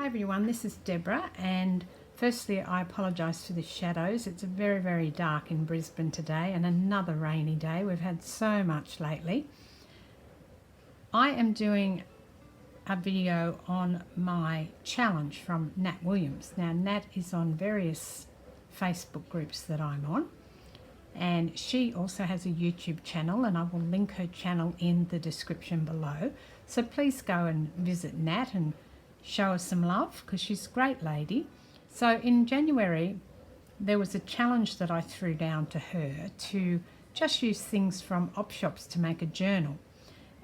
Hi everyone, this is Deborah, and firstly I apologise for the shadows. It's very, very dark in Brisbane today and another rainy day. We've had so much lately. I am doing a video on my challenge from Nat Williams. Now Nat is on various Facebook groups that I'm on, and she also has a YouTube channel, and I will link her channel in the description below. So please go and visit Nat and show her some love, because she's a great lady. So in January there was a challenge that I threw down to her to just use things from op shops to make a journal,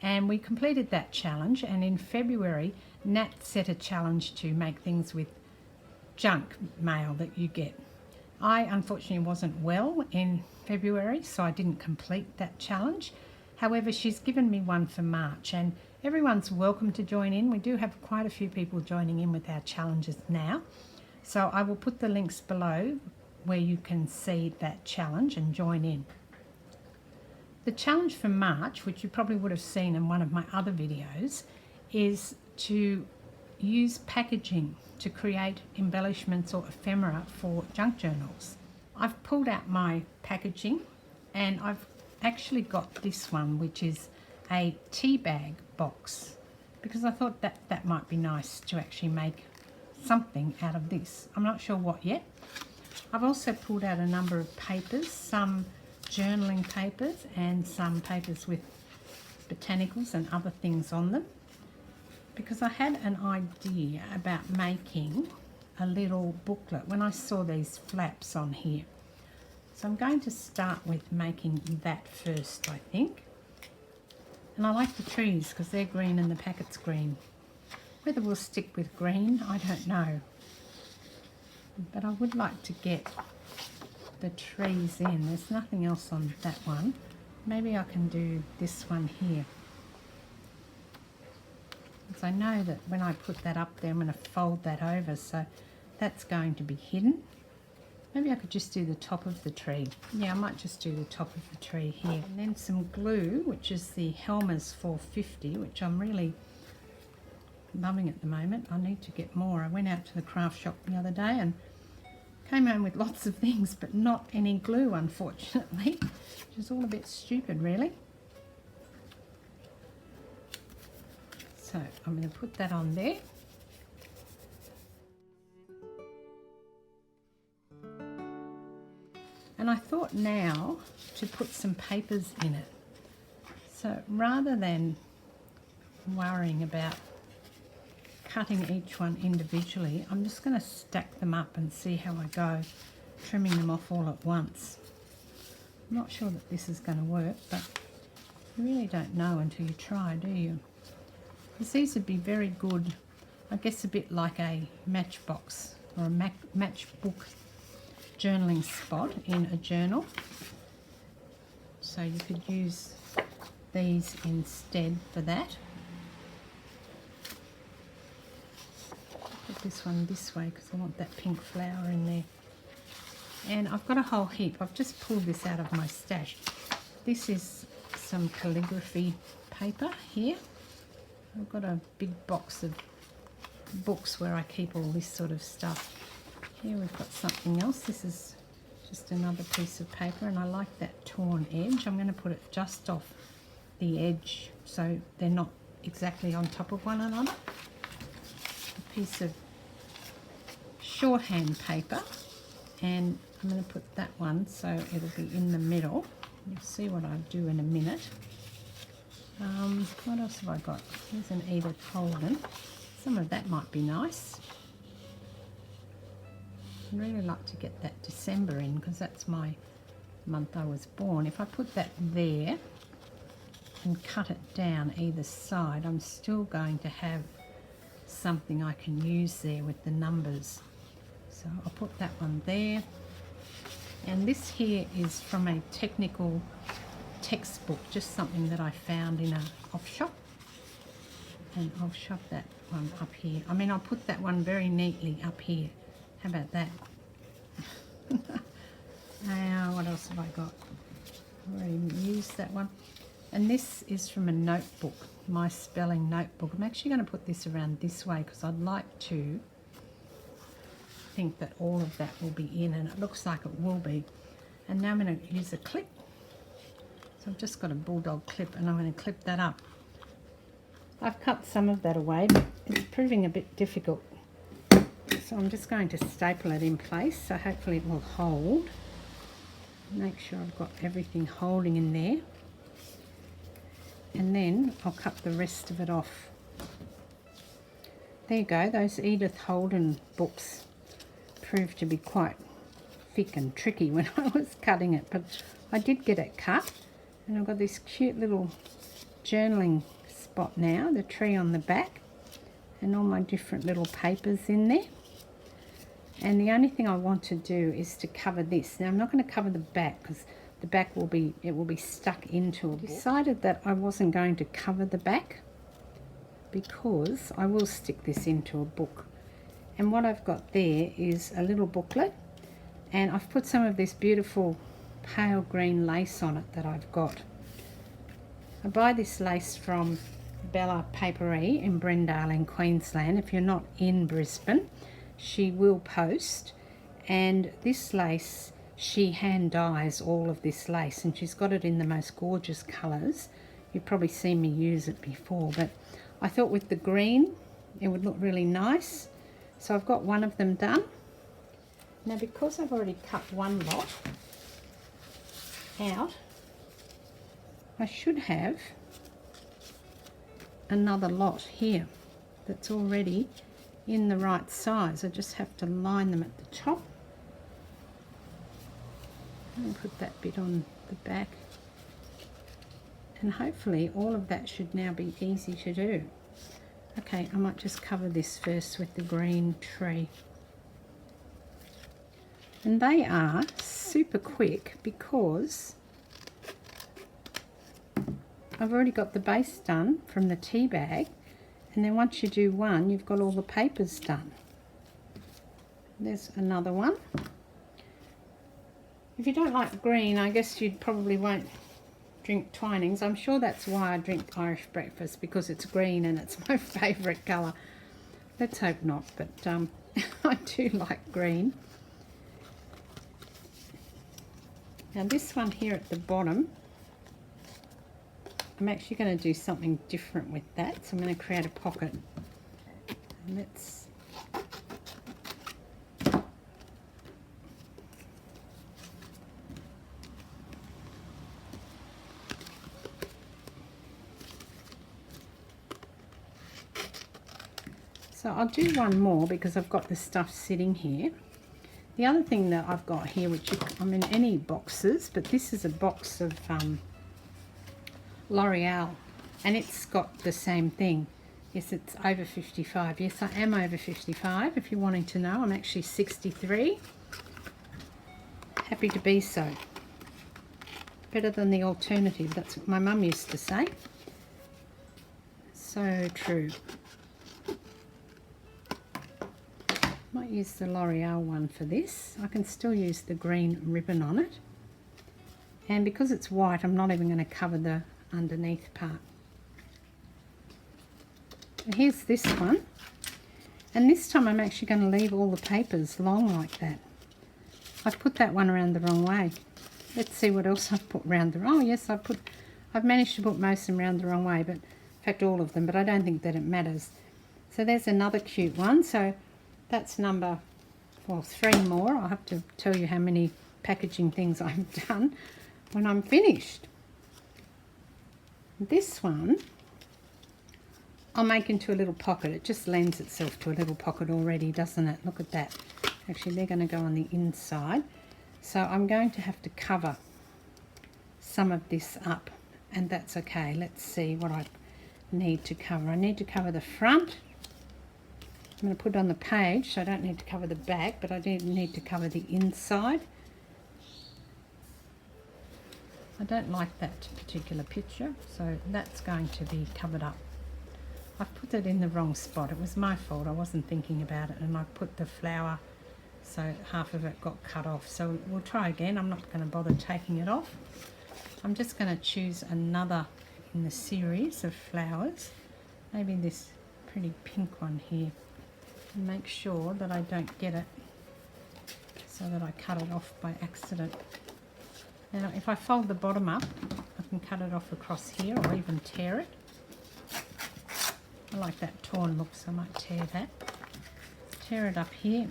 and we completed that challenge. And in February Nat set a challenge to make things with junk mail that you get. I unfortunately wasn't well in February, so I didn't complete that challenge. However, she's given me one for March, and everyone's welcome to join in. We do have quite a few people joining in with our challenges now. So I will put the links below where you can see that challenge and join in. The challenge for March, which you probably would have seen in one of my other videos, is to use packaging to create embellishments or ephemera for junk journals. I've pulled out my packaging, and I've actually got this one, which is a tea bag box, because I thought that might be nice to actually make something out of this. I'm not sure what yet. I've also pulled out a number of papers, some journaling papers and some papers with botanicals and other things on them, because I had an idea about making a little booklet when I saw these flaps on here. So I'm going to start with making that first, I think. And I like the trees because they're green and the packet's green. Whether we'll stick with green, I don't know. But I would like to get the trees in. There's nothing else on that one. Maybe I can do this one here. Because I know that when I put that up there, I'm going to fold that over, so that's going to be hidden. Maybe I could just do the top of the tree. Yeah, I might just do the top of the tree here. And then some glue, which is the Helmer's 450, which I'm really loving at the moment. I need to get more. I went out to the craft shop the other day and came home with lots of things, but not any glue, unfortunately, which is all a bit stupid, really. So I'm going to put that on there. And I thought now to put some papers in it. So rather than worrying about cutting each one individually, I'm just going to stack them up and see how I go, trimming them off all at once. I'm not sure that this is going to work, but you really don't know until you try, do you? Because these would be very good, I guess a bit like a matchbox or a matchbook journaling spot in a journal. So you could use these instead for that. Put this one this way because I want that pink flower in there. And I've got a whole heap. I've just pulled this out of my stash. This is some calligraphy paper here. I've got a big box of books where I keep all this sort of stuff. Here we've got something else. This is just another piece of paper, and I like that torn edge. I'm going to put it just off the edge so they're not exactly on top of one another. A piece of shorthand paper, and I'm going to put that one so it'll be in the middle. You'll see what I'll do in a minute. What else have I got? Here's an Edith Holden. Some of that might be nice. I'd really like to get that December in because that's my month I was born. If I put that there and cut it down either side, I'm still going to have something I can use there with the numbers. So I'll put that one there. And this here is from a technical textbook, just something that I found in a op shop. And I'll shove that one up here. I mean, I'll put that one very neatly up here. How about that? Now, what else have I got? I've already used that one. And this is from a notebook, my spelling notebook. I'm actually going to put this around this way because I'd like to think that all of that will be in, and it looks like it will be. And now I'm going to use a clip. So I've just got a bulldog clip and I'm going to clip that up. I've cut some of that away, but it's proving a bit difficult. So I'm just going to staple it in place, so hopefully it will hold. Make sure I've got everything holding in there. And then I'll cut the rest of it off. There you go, those Edith Holden books proved to be quite thick and tricky when I was cutting it, but I did get it cut, and I've got this cute little journaling spot now, the tree on the back, and all my different little papers in there. And the only thing I want to do is to cover this. Now I'm not going to cover the back because the back will be stuck into a book. I decided that I wasn't going to cover the back because I will stick this into a book. And what I've got there is a little booklet, and I've put some of this beautiful pale green lace on it that I've got. I buy this lace from Bella Paperie in Brendale in Queensland. If you're not in Brisbane, she will post. And this lace, she hand dyes all of this lace, and she's got it in the most gorgeous colours. You've probably seen me use it before, but I thought with the green it would look really nice. So I've got one of them done. Now because I've already cut one lot out, I should have another lot here that's already in the right size. I just have to line them at the top and put that bit on the back, and hopefully all of that should now be easy to do. Okay, I might just cover this first with the green tree. And they are super quick because I've already got the base done from the tea bag, and then once you do one, you've got all the papers done. There's another one. If you don't like green, I guess you probably won't drink Twinings. I'm sure that's why I drink Irish breakfast, because it's green and it's my favourite colour. Let's hope not, but I do like green. Now this one here at the bottom, I'm actually going to do something different with that. So I'm going to create a pocket. And let's so I'll do one more because I've got the stuff sitting here. The other thing that I've got here, which I'm in any boxes, but this is a box of L'Oreal, and it's got the same thing. Yes, it's over 55. Yes, I am over 55. If you're wanting to know, I'm actually 63. Happy to be so. Better than the alternative. That's what my mum used to say. So true. Might use the L'Oreal one for this. I can still use the green ribbon on it. And because it's white, I'm not even going to cover the underneath part. And here's this one. And this time I'm actually going to leave all the papers long like that. I've put that one around the wrong way. Let's see what else I've put around the wrong. Oh yes, I've managed to put most of them around the wrong way, but in fact all of them, but I don't think that it matters. So there's another cute one. So that's number, well, 3 more. I'll have to tell you how many packaging things I've done when I'm finished. This one I'll make into a little pocket. It just lends itself to a little pocket already, doesn't it? Look at that. Actually, they're going to go on the inside. So I'm going to have to cover some of this up, and that's okay. Let's see what I need to cover. I need to cover the front. I'm going to put it on the page, so I don't need to cover the back, but I do need to cover the inside. I don't like that particular picture, so that's going to be covered up. I've put it in the wrong spot. It was my fault. I wasn't thinking about it, and I put the flower, so half of it got cut off. So we'll try again. I'm not going to bother taking it off. I'm just going to choose another in the series of flowers, maybe this pretty pink one here, and make sure that I don't get it so that I cut it off by accident. Now if I fold the bottom up, I can cut it off across here or even tear it. I like that torn look, so I might tear that. Tear it up here.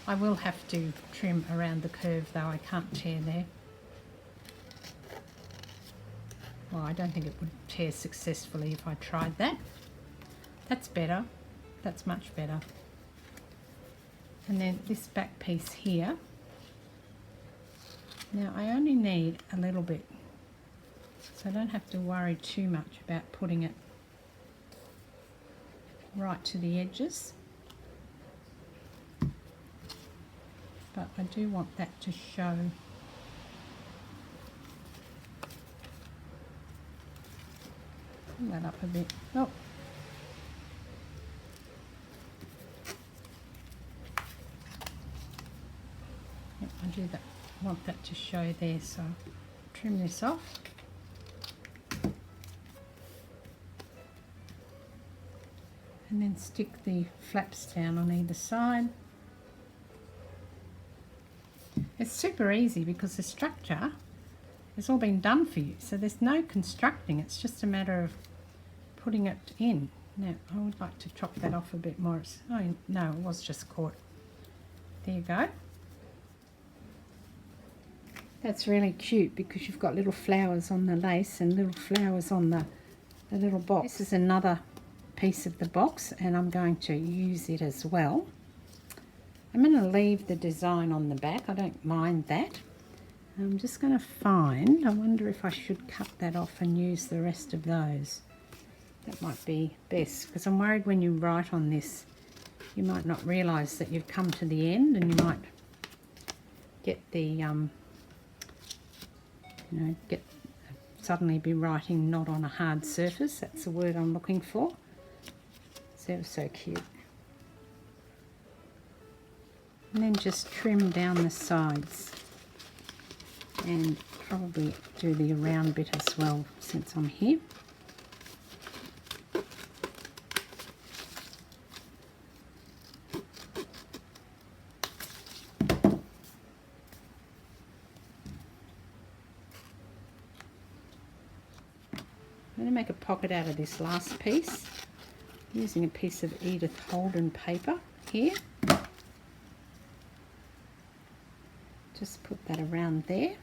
I will have to trim around the curve though, I can't tear there. Well, I don't think it would tear successfully if I tried that. That's better, that's much better. And then this back piece here. Now I only need a little bit, so I don't have to worry too much about putting it right to the edges. But I do want that to show. Pull that up a bit. Oh. Yep, I do that. I want that to show there, so trim this off. And then stick the flaps down on either side. It's super easy because the structure has all been done for you, so there's no constructing, it's just a matter of putting it in. Now I would like to chop that off a bit more. Oh no, it was just caught. There you go. That's really cute because you've got little flowers on the lace and little flowers on the little box. This is another piece of the box and I'm going to use it as well. I'm going to leave the design on the back, I don't mind that. I'm just going to find, I wonder if I should cut that off and use the rest of those. That might be best because I'm worried when you write on this you might not realise that you've come to the end and you might get the, suddenly be writing not on a hard surface. That's the word I'm looking for. It's ever so cute. And then just trim down the sides and probably do the round bit as well since I'm here. I'm going to make a pocket out of this last piece using a piece of Edith Holden paper here. Just put that around there,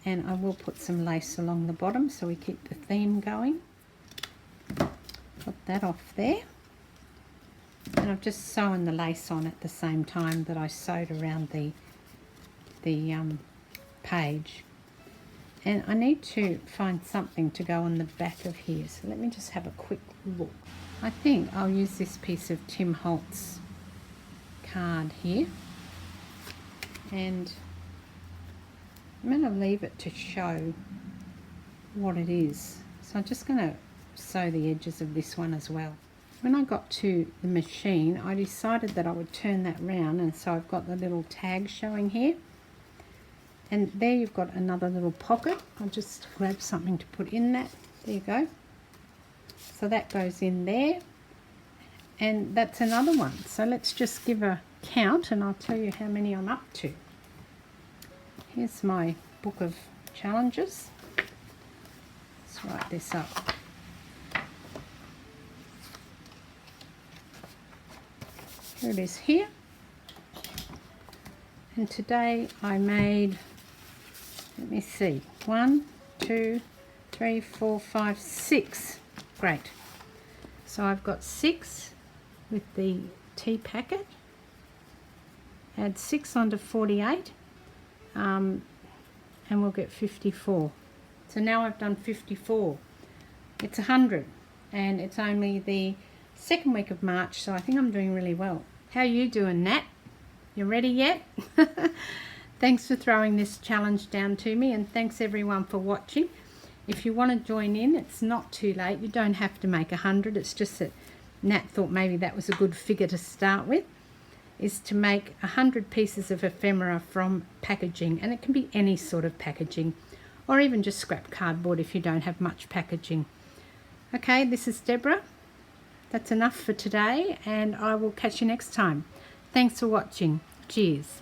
and I will put some lace along the bottom so we keep the theme going. Put that off there, and I've just sewn the lace on at the same time that I sewed around the page. And I need to find something to go on the back of here, so let me just have a quick look. I think I'll use this piece of Tim Holtz card here, and I'm going to leave it to show what it is. So I'm just going to sew the edges of this one as well. When I got to the machine, I decided that I would turn that round, and so I've got the little tag showing here. And there you've got another little pocket. I'll just grab something to put in that. There you go. So that goes in there. And that's another one. So let's just give a count and I'll tell you how many I'm up to. Here's my book of challenges. Let's write this up. Here it is here. And today I made, let me see, 1, 2, 3, 4, 5, 6. Great. So I've got 6 with the tea packet. Add 6 onto 48, and we'll get 54. So now I've done 54. It's 100, and it's only the second week of March, so I think I'm doing really well. How are you doing, Nat? You ready yet? Thanks for throwing this challenge down to me, and thanks everyone for watching. If you want to join in, it's not too late. You don't have to make 100. It's just that Nat thought maybe that was a good figure to start with. is to make 100 pieces of ephemera from packaging, and it can be any sort of packaging, or even just scrap cardboard if you don't have much packaging. Okay, this is Deborah. That's enough for today, and I will catch you next time. Thanks for watching. Cheers.